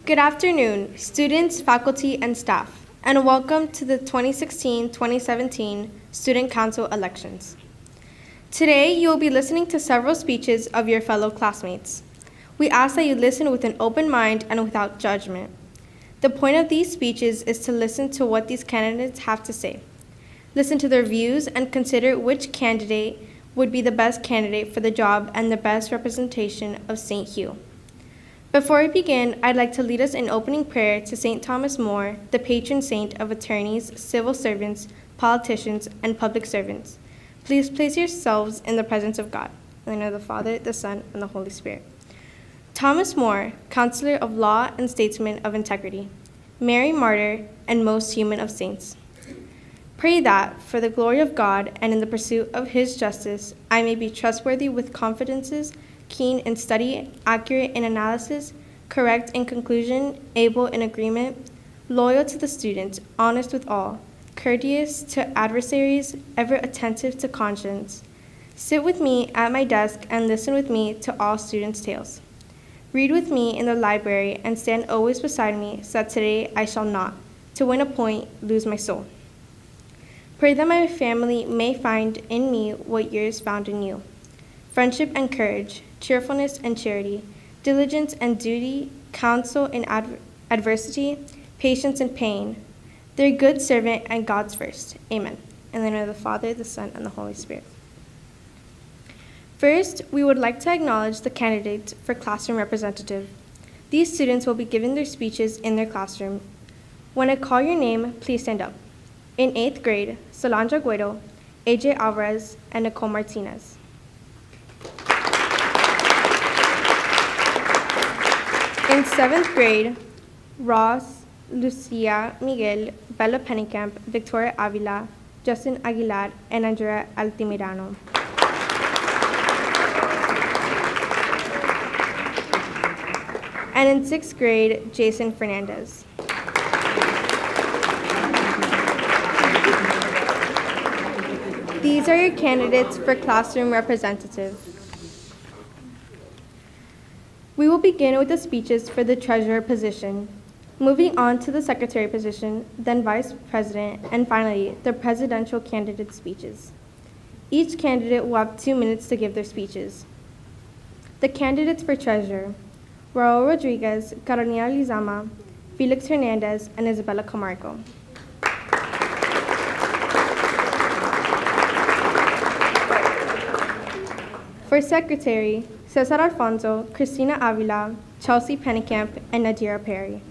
Good afternoon, students, faculty, and staff, and welcome to the 2016-2017 Student Council elections. Today, you will be listening to several speeches of your fellow classmates. We ask that you listen with an open mind and without judgment. The point of these speeches is to listen to what these candidates have to say. Listen to their views and consider which candidate would be the best candidate for the job and the best representation of St. Hugh. Before we begin, I'd like to lead us in opening prayer to St. Thomas More, the patron saint of attorneys, civil servants, politicians, and public servants. Please place yourselves in the presence of God. In the name of the Father, the Son, and the Holy Spirit. Thomas More, counselor of law and statesman of integrity, Mary, martyr, and most human of saints. Pray that, for the glory of God and in the pursuit of his justice, I may be trustworthy with confidences, keen in study, accurate in analysis, correct in conclusion, able in agreement, loyal to the student, honest with all, courteous to adversaries, ever attentive to conscience. Sit with me at my desk and listen with me to all students' tales. Read with me in the library and stand always beside me, so that today I shall not, to win a point, lose my soul. Pray that my family may find in me what yours found in you. Friendship and courage, cheerfulness and charity, diligence and duty, counsel in adversity, patience and pain. Their good servant and God's first. Amen. In the name of the Father, the Son, and the Holy Spirit. First, we would like to acknowledge the candidates for classroom representative. These students will be giving their speeches in their classroom. When I call your name, please stand up. In 8th grade, Solange Agüero, AJ Alvarez, and Nicole Martinez. In 7th grade, Ross, Lucia Miguel, Bella Pennicamp, Victoria Avila, Justin Aguilar, and Andrea Altimirano. And in 6th grade, Jason Fernandez. These are your candidates for classroom representative. We will begin with the speeches for the treasurer position, moving on to the secretary position, then vice president, and finally, the presidential candidate speeches. Each candidate will have 2 minutes to give their speeches. The candidates for treasurer: Raul Rodriguez, Carolina Lizama, Felix Hernandez, and Isabella Camargo. For secretary, Cesar Alfonso, Christina Avila, Chelsea Pennicamp, and Nadira Perry.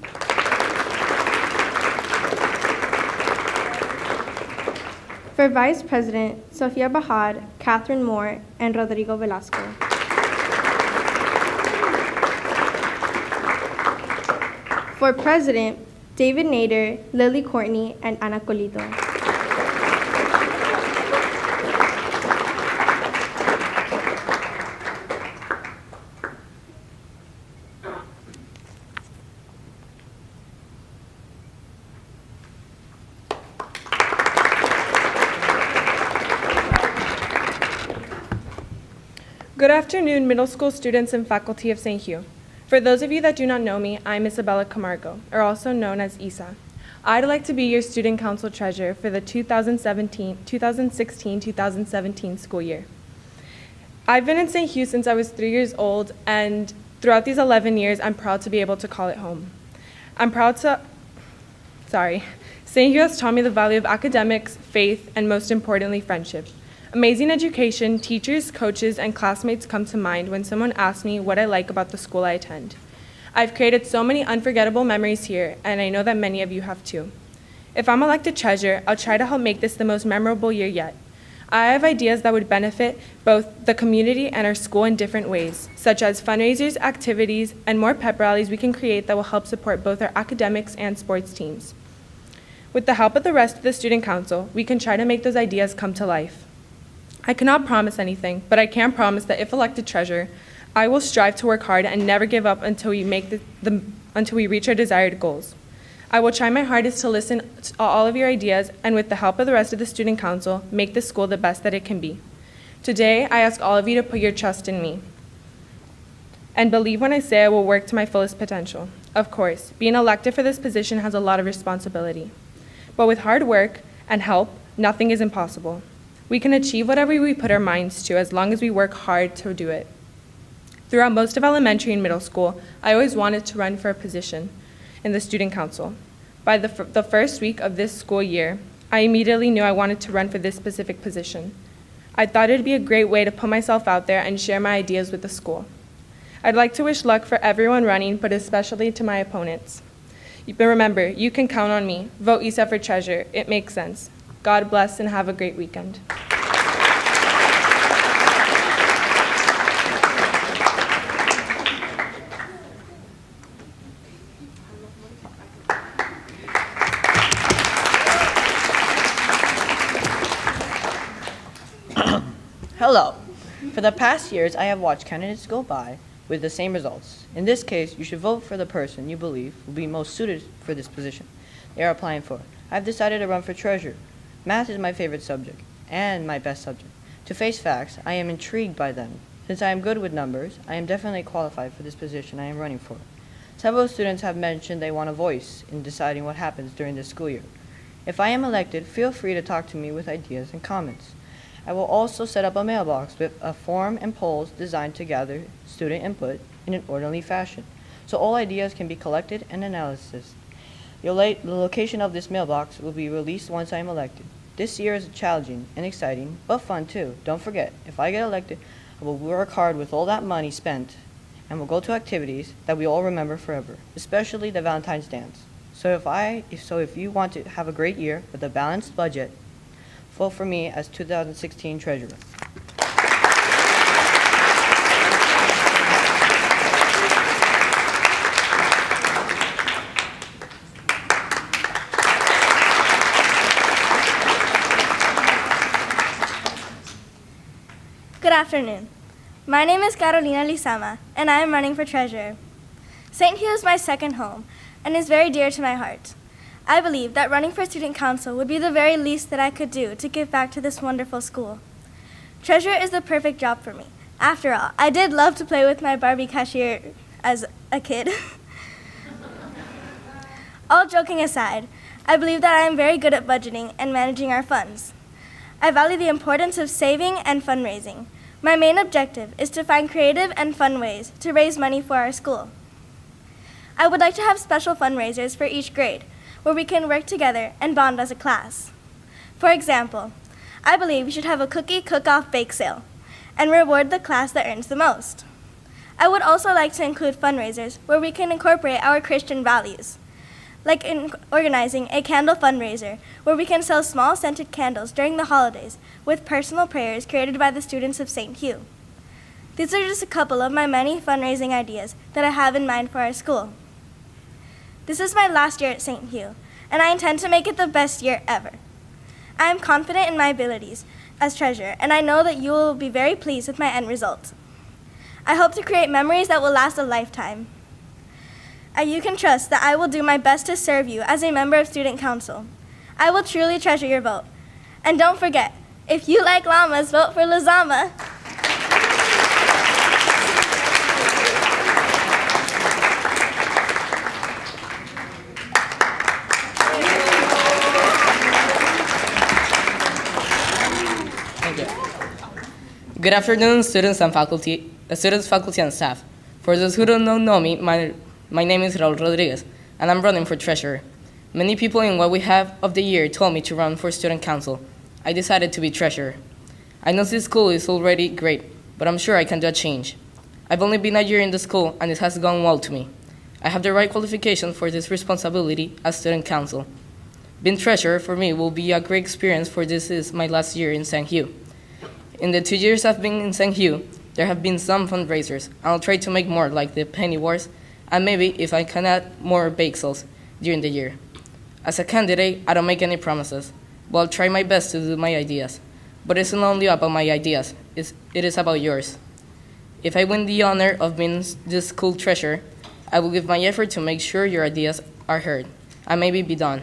For vice president, Sofia Bahad, Catherine Moore, and Rodrigo Velasco. For president, David Nader, Lily Courtney, and Ana Colito. Good afternoon, middle school students and faculty of St. Hugh. For those of you that do not know me, I'm Isabella Camargo, or also known as Isa. I'd like to be your student council treasurer for the 2016-2017 school year. I've been in St. Hugh since I was 3 years old, and throughout these 11 years, I'm proud to be able to call it home. St. Hugh has taught me the value of academics, faith, and most importantly, friendship. Amazing education, teachers, coaches, and classmates come to mind when someone asks me what I like about the school I attend. I've created so many unforgettable memories here, and I know that many of you have too. If I'm elected treasurer, I'll try to help make this the most memorable year yet. I have ideas that would benefit both the community and our school in different ways, such as fundraisers, activities, and more pep rallies we can create that will help support both our academics and sports teams. With the help of the rest of the student council, we can try to make those ideas come to life. I cannot promise anything, but I can promise that if elected treasurer, I will strive to work hard and never give up until we reach our desired goals. I will try my hardest to listen to all of your ideas and with the help of the rest of the student council, make this school the best that it can be. Today, I ask all of you to put your trust in me and believe when I say I will work to my fullest potential. Of course, being elected for this position has a lot of responsibility. But with hard work and help, nothing is impossible. We can achieve whatever we put our minds to as long as we work hard to do it. Throughout most of elementary and middle school, I always wanted to run for a position in the student council. By the first week of this school year, I immediately knew I wanted to run for this specific position. I thought it'd be a great way to put myself out there and share my ideas with the school. I'd like to wish luck for everyone running, but especially to my opponents. But remember, you can count on me. Vote Isa for treasurer. It makes sense. God bless and have a great weekend. Hello. For the past years, I have watched candidates go by with the same results. In this case, you should vote for the person you believe will be most suited for this position they are applying for. I've decided to run for treasurer. Math is my favorite subject and my best subject. To face facts, I am intrigued by them. Since I am good with numbers, I am definitely qualified for this position I am running for. Several students have mentioned they want a voice in deciding what happens during this school year. If I am elected, feel free to talk to me with ideas and comments. I will also set up a mailbox with a form and polls designed to gather student input in an orderly fashion, so all ideas can be collected and analysis. The location of this mailbox will be released once I am elected. This year is challenging and exciting, but fun too. Don't forget, if I get elected, I will work hard with all that money spent and will go to activities that we all remember forever, especially the Valentine's dance. So if you want to have a great year with a balanced budget, vote for me as 2016 treasurer. Good afternoon. My name is Carolina Lizama, and I am running for treasurer. St. Hugh is my second home and is very dear to my heart. I believe that running for student council would be the very least that I could do to give back to this wonderful school. Treasurer is the perfect job for me. After all, I did love to play with my Barbie cashier as a kid. All joking aside, I believe that I am very good at budgeting and managing our funds. I value the importance of saving and fundraising. My main objective is to find creative and fun ways to raise money for our school. I would like to have special fundraisers for each grade, where we can work together and bond as a class. For example, I believe we should have a cookie cook-off bake sale and reward the class that earns the most. I would also like to include fundraisers where we can incorporate our Christian values, like in organizing a candle fundraiser where we can sell small scented candles during the holidays with personal prayers created by the students of St. Hugh. These are just a couple of my many fundraising ideas that I have in mind for our school. This is my last year at St. Hugh, and I intend to make it the best year ever. I am confident in my abilities as treasurer, and I know that you will be very pleased with my end result. I hope to create memories that will last a lifetime. You can trust that I will do my best to serve you as a member of Student Council. I will truly treasure your vote. And don't forget, if you like llamas, vote for Lizama. Good afternoon, students, faculty, and staff. For those who don't know me, my name is Raul Rodriguez, and I'm running for treasurer. Many people in what we have of the year told me to run for student council. I decided to be treasurer. I know this school is already great, but I'm sure I can do a change. I've only been a year in the school, and it has gone well to me. I have the right qualifications for this responsibility as student council. Being treasurer for me will be a great experience, for this is my last year in St. Hugh. In the 2 years I've been in St. Hugh, there have been some fundraisers. I'll try to make more, like the Penny Wars, and maybe if I can add more bake sales during the year. As a candidate, I don't make any promises, but I'll try my best to do my ideas. But it's not only about my ideas, it is about yours. If I win the honor of being this school treasurer, I will give my effort to make sure your ideas are heard, and maybe be done.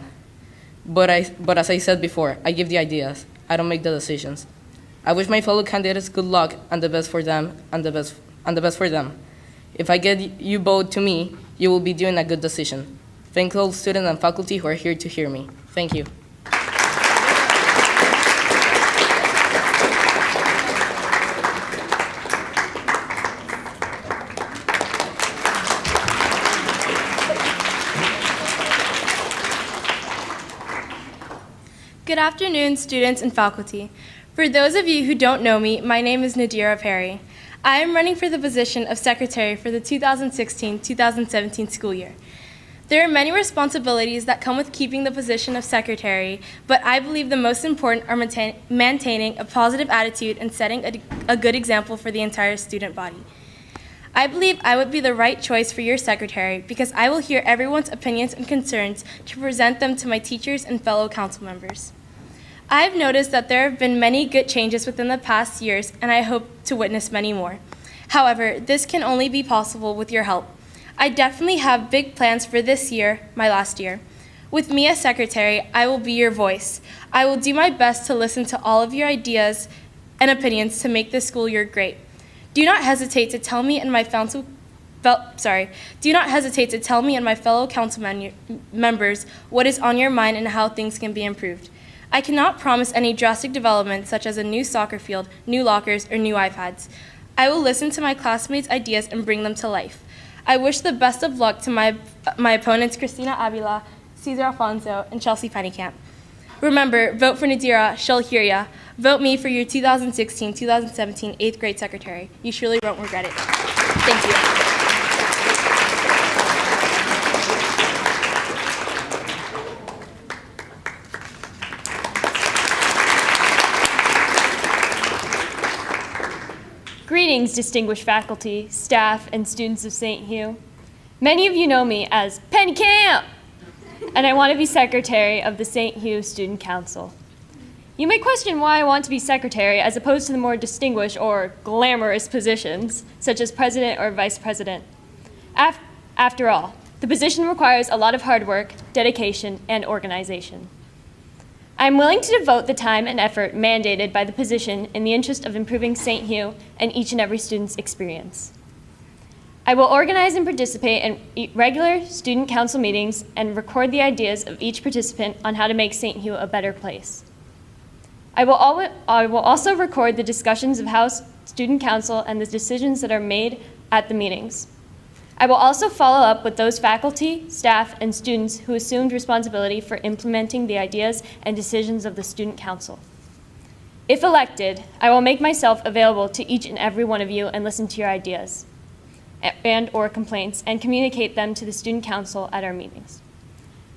But as I said before, I give the ideas, I don't make the decisions. I wish my fellow candidates good luck and the best for them, and the best for them. If I get you vote to me, you will be doing a good decision. Thank all students and faculty who are here to hear me. Thank you. Good afternoon, students and faculty. For those of you who don't know me, my name is Nadira Perry. I am running for the position of secretary for the 2016-2017 school year. There are many responsibilities that come with keeping the position of secretary, but I believe the most important are maintaining a positive attitude and setting a good example for the entire student body. I believe I would be the right choice for your secretary because I will hear everyone's opinions and concerns to present them to my teachers and fellow council members. I have noticed that there have been many good changes within the past years, and I hope to witness many more. However, this can only be possible with your help. I definitely have big plans for this year, my last year. With me as secretary, I will be your voice. I will do my best to listen to all of your ideas and opinions to make this school year great. Do not hesitate to tell me and my fellow council members what is on your mind and how things can be improved. I cannot promise any drastic developments such as a new soccer field, new lockers, or new iPads. I will listen to my classmates' ideas and bring them to life. I wish the best of luck to my opponents, Christina Avila, Cesar Alfonso, and Chelsea Pennycamp. Remember, vote for Nadira, she'll hear ya. Vote me for your 2016-2017 8th grade secretary. You surely won't regret it. Thank you. Greetings, distinguished faculty, staff, and students of St. Hugh. Many of you know me as Penny Camp, and I want to be secretary of the St. Hugh Student Council. You may question why I want to be secretary as opposed to the more distinguished or glamorous positions, such as president or vice president. After all, the position requires a lot of hard work, dedication, and organization. I am willing to devote the time and effort mandated by the position in the interest of improving St. Hugh and each and every student's experience. I will organize and participate in regular student council meetings and record the ideas of each participant on how to make St. Hugh a better place. I will also record the discussions of House Student Council and the decisions that are made at the meetings. I will also follow up with those faculty, staff, and students who assumed responsibility for implementing the ideas and decisions of the Student Council. If elected, I will make myself available to each and every one of you and listen to your ideas and/or complaints and communicate them to the Student Council at our meetings.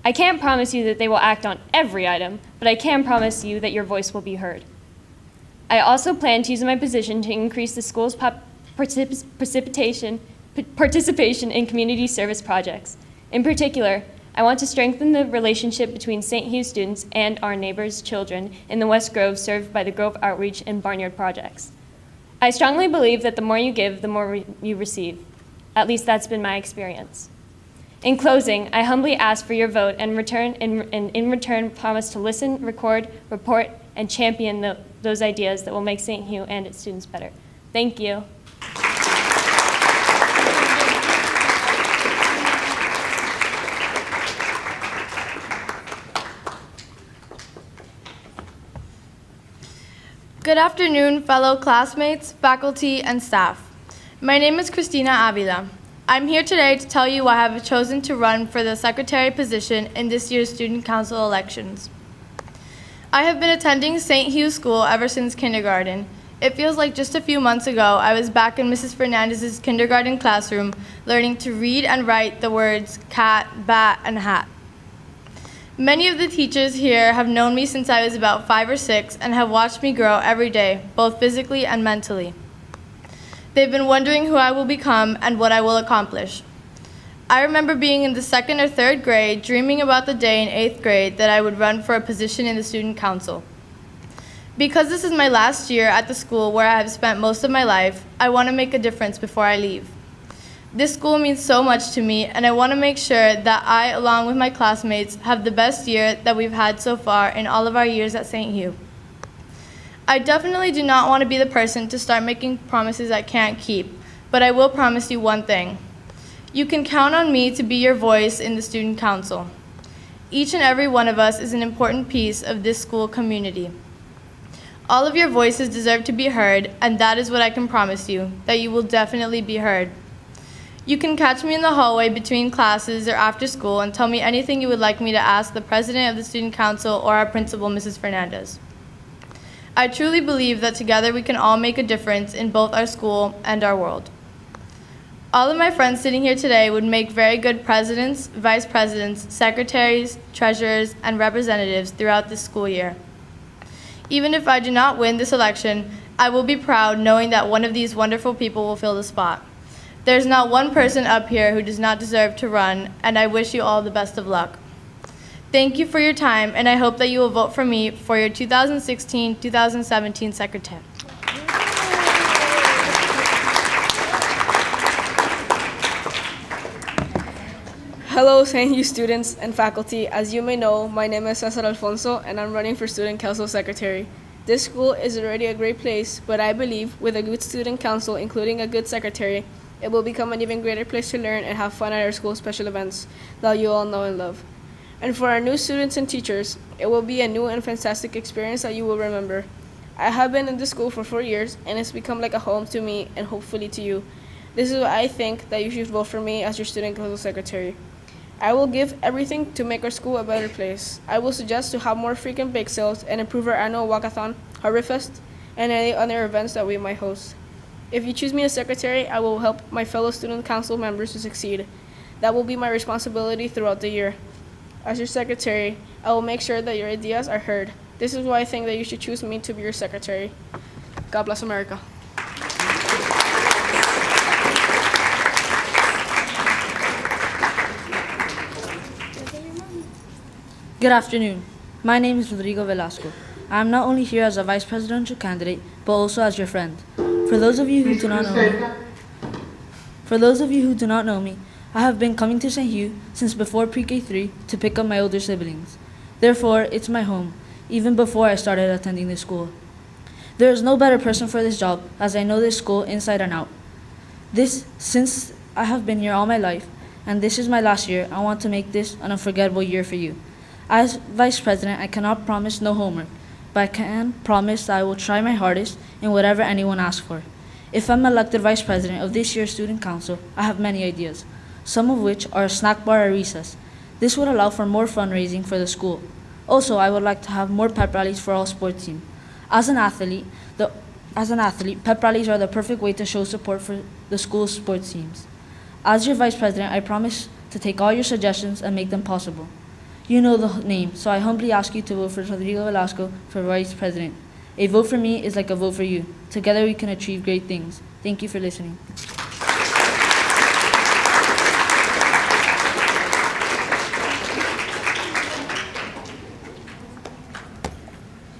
I can't promise you that they will act on every item, but I can promise you that your voice will be heard. I also plan to use my position to increase the school's participation in community service projects. In particular, I want to strengthen the relationship between St. Hugh students and our neighbors' children in the West Grove served by the Grove Outreach and Barnyard projects. I strongly believe that the more you give, the more you receive. At least that's been my experience. In closing, I humbly ask for your vote and in return promise to listen, record, report, and champion those ideas that will make St. Hugh and its students better. Thank you. Good afternoon, fellow classmates, faculty, and staff. My name is Christina Avila. I'm here today to tell you why I have chosen to run for the secretary position in this year's Student Council elections. I have been attending St. Hugh School ever since kindergarten. It feels like just a few months ago I was back in Mrs. Fernandez's kindergarten classroom learning to read and write the words cat, bat, and hat. Many of the teachers here have known me since I was about 5 or 6 and have watched me grow every day, both physically and mentally. They've been wondering who I will become and what I will accomplish. I remember being in the 2nd or 3rd grade, dreaming about the day in 8th grade that I would run for a position in the student council. Because this is my last year at the school where I have spent most of my life, I want to make a difference before I leave. This school means so much to me, and I want to make sure that I, along with my classmates, have the best year that we've had so far in all of our years at St. Hugh. I definitely do not want to be the person to start making promises I can't keep, but I will promise you one thing. You can count on me to be your voice in the Student Council. Each and every one of us is an important piece of this school community. All of your voices deserve to be heard, and that is what I can promise you, that you will definitely be heard. You can catch me in the hallway between classes or after school and tell me anything you would like me to ask the president of the Student Council or our principal, Mrs. Fernandez. I truly believe that together we can all make a difference in both our school and our world. All of my friends sitting here today would make very good presidents, vice presidents, secretaries, treasurers, and representatives throughout this school year. Even if I do not win this election, I will be proud knowing that one of these wonderful people will fill the spot. There's not one person up here who does not deserve to run, and I wish you all the best of luck. Thank you for your time, and I hope that you will vote for me for your 2016-2017 secretary. Hello, St. Hugh students and faculty. As you may know, my name is Cesar Alfonso, and I'm running for Student Council Secretary. This school is already a great place, but I believe with a good student council, including a good secretary, it will become an even greater place to learn and have fun at our school special events that you all know and love. And for our new students and teachers, it will be a new and fantastic experience that you will remember. I have been in this school for 4 years, and it's become like a home to me and hopefully to you. This is why I think that you should vote for me as your student council secretary. I will give everything to make our school a better place. I will suggest to have more frequent bake sales and improve our annual walkathon, Harvest, and any other events that we might host. If you choose me as secretary, I will help my fellow student council members to succeed. That will be my responsibility throughout the year. As your secretary, I will make sure that your ideas are heard. This is why I think that you should choose me to be your secretary. God bless America. Good afternoon. My name is Rodrigo Velasco. I am not only here as a vice presidential candidate, but also as your friend. For those of you who do not know me, I have been coming to St. Hugh since before pre-K 3 to pick up my older siblings. Therefore, it's my home, even before I started attending this school. There is no better person for this job, as I know this school inside and out. Since I have been here all my life, and this is my last year, I want to make this an unforgettable year for you. As vice president, I cannot promise no homework, but I can promise that I will try my hardest in whatever anyone asks for. If I'm elected vice president of this year's student council, I have many ideas, some of which are a snack bar at recess. This would allow for more fundraising for the school. Also, I would like to have more pep rallies for all sports teams. As an athlete, pep rallies are the perfect way to show support for the school's sports teams. As your vice president, I promise to take all your suggestions and make them possible. You know the name, so I humbly ask you to vote for Rodrigo Velasco for vice president. A vote for me is like a vote for you. Together we can achieve great things. Thank you for listening.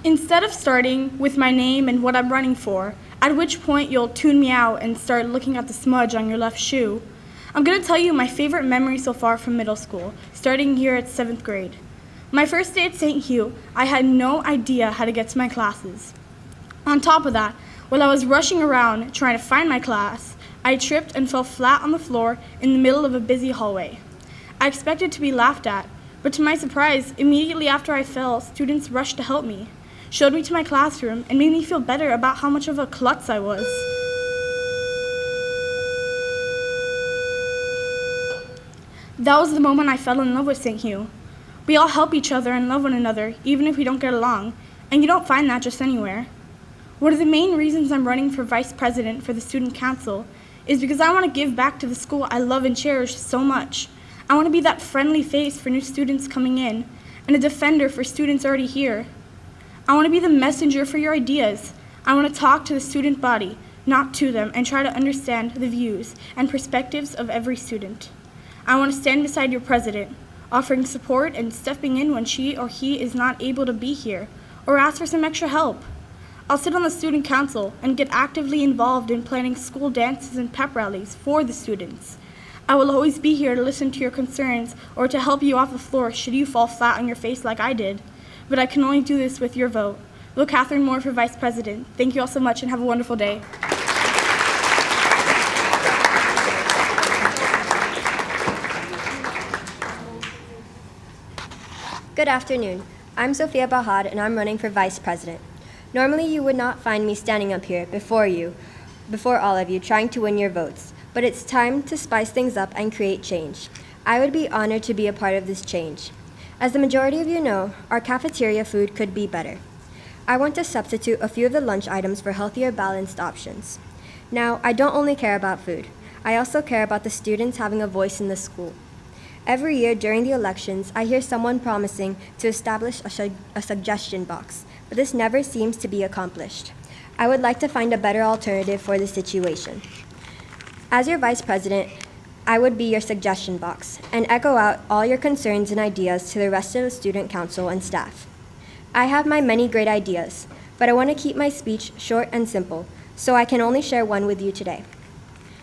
Instead of starting with my name and what I'm running for, at which point you'll tune me out and start looking at the smudge on your left shoe, I'm going to tell you my favorite memory so far from middle school, starting here at 7th grade. My first day at St. Hugh, I had no idea how to get to my classes. On top of that, while I was rushing around trying to find my class, I tripped and fell flat on the floor in the middle of a busy hallway. I expected to be laughed at, but to my surprise, immediately after I fell, students rushed to help me, showed me to my classroom, and made me feel better about how much of a klutz I was. That was the moment I fell in love with St. Hugh. We all help each other and love one another, even if we don't get along, and you don't find that just anywhere. One of the main reasons I'm running for vice president for the student council is because I want to give back to the school I love and cherish so much. I want to be that friendly face for new students coming in, and a defender for students already here. I want to be the messenger for your ideas. I want to talk to the student body, not to them, and try to understand the views and perspectives of every student. I want to stand beside your president, offering support and stepping in when she or he is not able to be here, or ask for some extra help. I'll sit on the student council and get actively involved in planning school dances and pep rallies for the students. I will always be here to listen to your concerns or to help you off the floor should you fall flat on your face like I did. But I can only do this with your vote. Vote Catherine Moore for vice president. Thank you all so much and have a wonderful day. Good afternoon. I'm Sophia Bahad, and I'm running for Vice President. Normally, you would not find me standing up here before all of you, trying to win your votes, but it's time to spice things up and create change. I would be honored to be a part of this change. As the majority of you know, our cafeteria food could be better. I want to substitute a few of the lunch items for healthier, balanced options. Now, I don't only care about food. I also care about the students having a voice in the school. Every year during the elections, I hear someone promising to establish a suggestion box, but this never seems to be accomplished. I would like to find a better alternative for the situation. As your vice president, I would be your suggestion box and echo out all your concerns and ideas to the rest of the student council and staff. I have my many great ideas, but I want to keep my speech short and simple, so I can only share one with you today.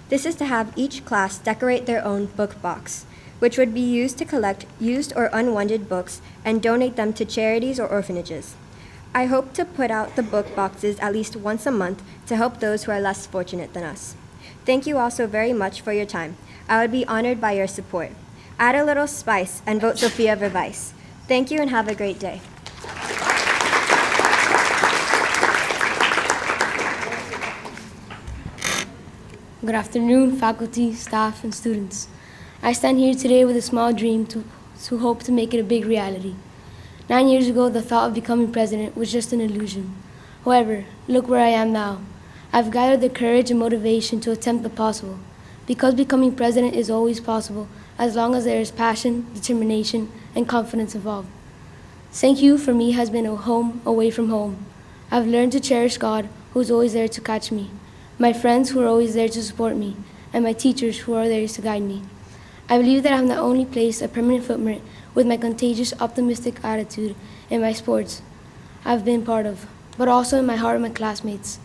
This is to have each class decorate their own book box, which would be used to collect used or unwanted books and donate them to charities or orphanages. I hope to put out the book boxes at least once a month to help those who are less fortunate than us. Thank you all so very much for your time. I would be honored by your support. Add a little spice and vote Sophia for Vice. Thank you and have a great day. Good afternoon, faculty, staff, and students. I stand here today with a small dream to hope to make it a big reality. 9 years ago, the thought of becoming president was just an illusion. However, look where I am now. I've gathered the courage and motivation to attempt the possible, because becoming president is always possible as long as there is passion, determination, and confidence involved. St. Hugh for me has been a home away from home. I've learned to cherish God, who is always there to catch me, my friends who are always there to support me, and my teachers who are there to guide me. I believe that I have not only placed a permanent footprint with my contagious, optimistic attitude in my sports I've been part of, but also in my heart of my classmates.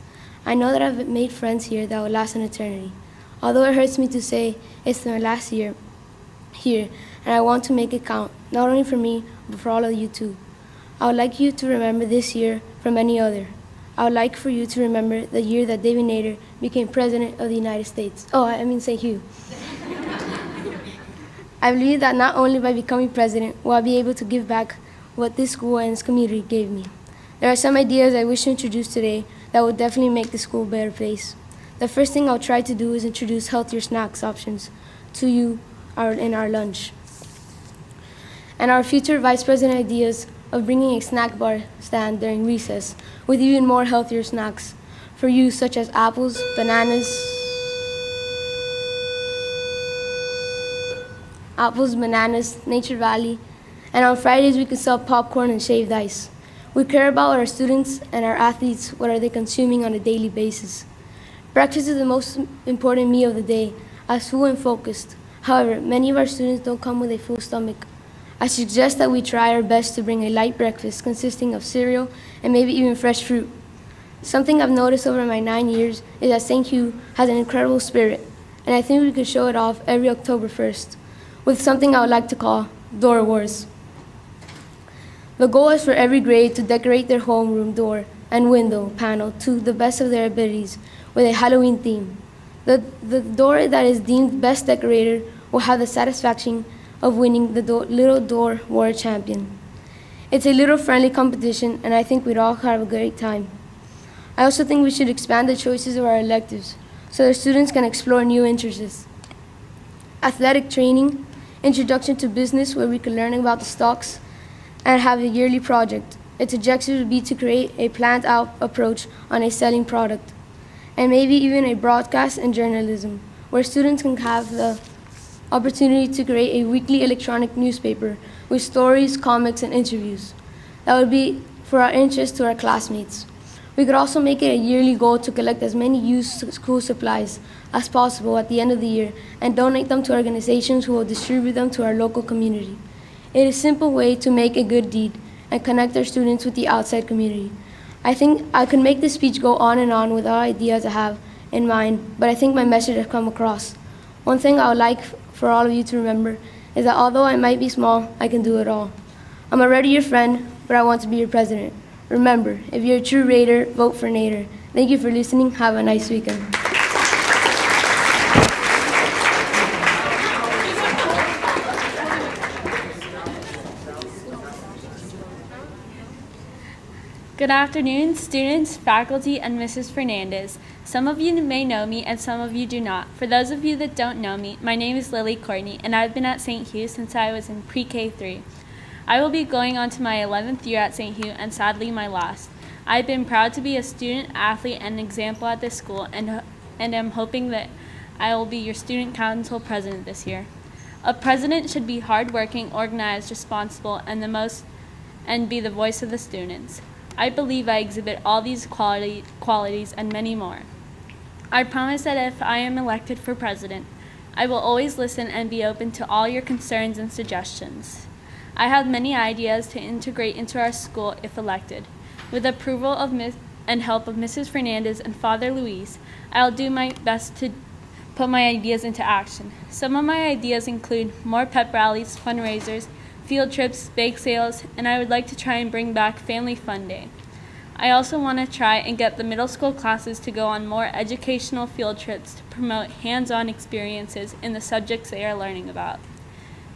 I know that I've made friends here that will last an eternity. Although it hurts me to say it's my last year here, and I want to make it count, not only for me, but for all of you too. I would like you to remember this year from any other. I would like for you to remember the year that David Nader became President of the United States. St. Hugh. I believe that not only by becoming president will I be able to give back what this school and its community gave me. There are some ideas I wish to introduce today that will definitely make the school a better place. The first thing I'll try to do is introduce healthier snacks options to you in our lunch. And our future vice president ideas of bringing a snack bar stand during recess with even more healthier snacks for you, such as apples, bananas, Nature Valley, and on Fridays we could sell popcorn and shaved ice. We care about our students and our athletes, what are they consuming on a daily basis. Breakfast is the most important meal of the day, as full and focused. However, many of our students don't come with a full stomach. I suggest that we try our best to bring a light breakfast consisting of cereal and maybe even fresh fruit. Something I've noticed over my 9 years is that St. Hugh has an incredible spirit, and I think we could show it off every October 1st. With something I would like to call Door Wars. The goal is for every grade to decorate their homeroom door and window panel to the best of their abilities with a Halloween theme. The door that is deemed best decorated will have the satisfaction of winning the Little Door War Champion. It's a little friendly competition, and I think we'd all have a great time. I also think we should expand the choices of our electives so that students can explore new interests. Athletic training, introduction to business where we can learn about the stocks, and have a yearly project. Its objective would be to create a planned-out approach on a selling product, and maybe even a broadcast and journalism, where students can have the opportunity to create a weekly electronic newspaper with stories, comics, and interviews. That would be for our interest to our classmates. We could also make it a yearly goal to collect as many used school supplies as possible at the end of the year and donate them to organizations who will distribute them to our local community. It is a simple way to make a good deed and connect our students with the outside community. I think I could make this speech go on and on with all ideas I have in mind, but I think my message has come across. One thing I would like for all of you to remember is that although I might be small, I can do it all. I'm already your friend, but I want to be your president. Remember, if you're a true Raider, vote for Nader. Thank you for listening. Have a nice weekend. Good afternoon, students, faculty, and Mrs. Fernandez. Some of you may know me and some of you do not. For those of you that don't know me, my name is Lily Courtney, and I've been at St. Hugh since I was in pre-K 3. I will be going on to my 11th year at St. Hugh and sadly my last. I've been proud to be a student, athlete, and an example at this school, and am hoping that I will be your student council president this year. A president should be hardworking, organized, responsible, and be the voice of the students. I believe I exhibit all these qualities and many more. I promise that if I am elected for president, I will always listen and be open to all your concerns and suggestions. I have many ideas to integrate into our school if elected. With approval of and help of Mrs. Fernandez and Father Luis, I'll do my best to put my ideas into action. Some of my ideas include more pep rallies, fundraisers, field trips, bake sales, and I would like to try and bring back Family Fun Day. I also want to try and get the middle school classes to go on more educational field trips to promote hands-on experiences in the subjects they are learning about.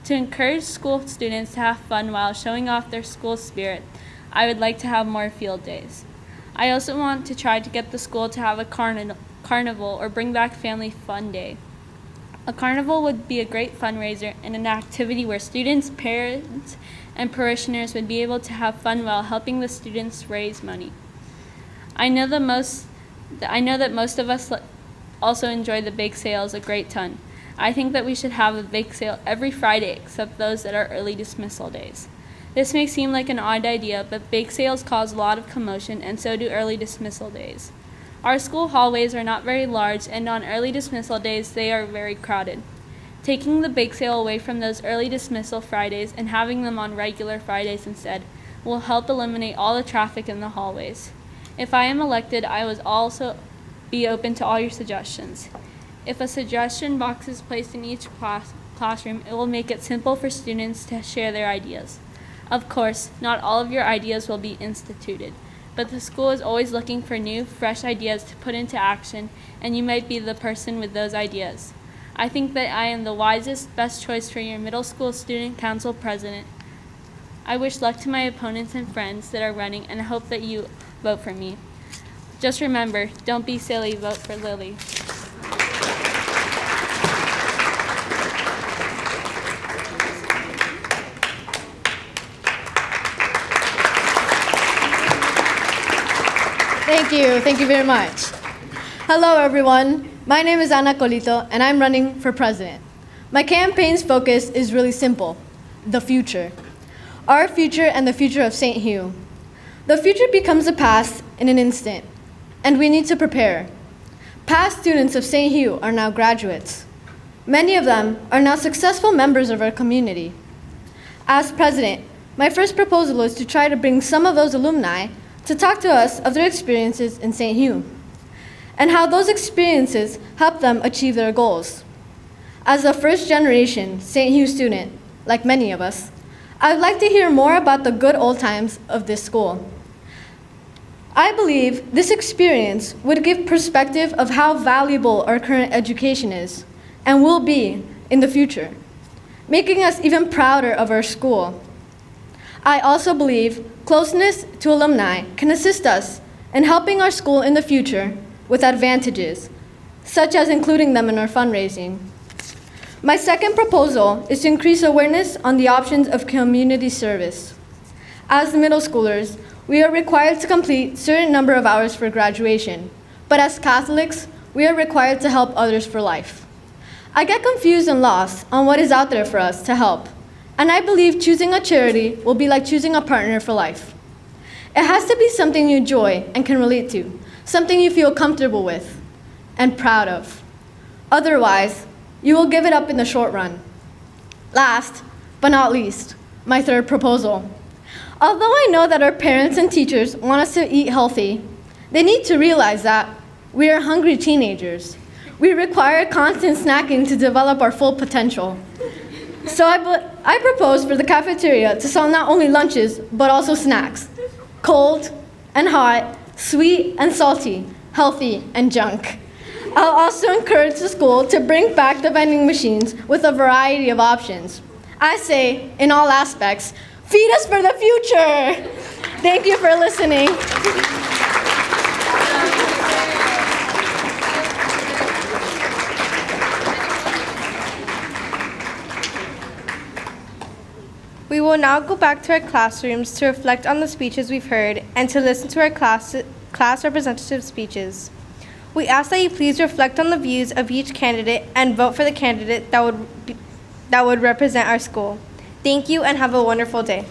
To encourage school students to have fun while showing off their school spirit, I would like to have more field days. I also want to try to get the school to have a carnival or bring back Family Fun Day. A carnival would be a great fundraiser and an activity where students, parents, and parishioners would be able to have fun while helping the students raise money. I know that most of us also enjoy the bake sales a great ton. I think that we should have a bake sale every Friday except those that are early dismissal days. This may seem like an odd idea, but bake sales cause a lot of commotion, and so do early dismissal days. Our school hallways are not very large, and on early dismissal days, they are very crowded. Taking the bake sale away from those early dismissal Fridays and having them on regular Fridays instead will help eliminate all the traffic in the hallways. If I am elected, I will also be open to all your suggestions. If a suggestion box is placed in each classroom, it will make it simple for students to share their ideas. Of course, not all of your ideas will be instituted, but the school is always looking for new, fresh ideas to put into action, and you might be the person with those ideas. I think that I am the wisest, best choice for your middle school student council president. I wish luck to my opponents and friends that are running, and I hope that you vote for me. Just remember, don't be silly, vote for Lily. Thank you very much. Hello everyone, my name is Ana Colito and I'm running for president. My campaign's focus is really simple, the future. Our future and the future of St. Hugh. The future becomes the past in an instant, and we need to prepare. Past students of St. Hugh are now graduates. Many of them are now successful members of our community. As president, my first proposal is to try to bring some of those alumni to talk to us of their experiences in St. Hugh and how those experiences help them achieve their goals. As a first-generation St. Hugh student, like many of us, I would like to hear more about the good old times of this school. I believe this experience would give perspective of how valuable our current education is and will be in the future, making us even prouder of our school. I also believe closeness to alumni can assist us in helping our school in the future with advantages, such as including them in our fundraising. My second proposal is to increase awareness on the options of community service. As middle schoolers, we are required to complete a certain number of hours for graduation, but as Catholics, we are required to help others for life. I get confused and lost on what is out there for us to help, and I believe choosing a charity will be like choosing a partner for life. It has to be something you enjoy and can relate to, something you feel comfortable with and proud of. Otherwise, you will give it up in the short run. Last, but not least, my third proposal. Although I know that our parents and teachers want us to eat healthy, they need to realize that we are hungry teenagers. We require constant snacking to develop our full potential. So I propose for the cafeteria to sell not only lunches, but also snacks. Cold and hot, sweet and salty, healthy and junk. I'll also encourage the school to bring back the vending machines with a variety of options. I say, in all aspects, feed us for the future! Thank you for listening. We will now go back to our classrooms to reflect on the speeches we've heard and to listen to our class representative speeches. We ask that you please reflect on the views of each candidate and vote for the candidate that would represent our school. Thank you and have a wonderful day.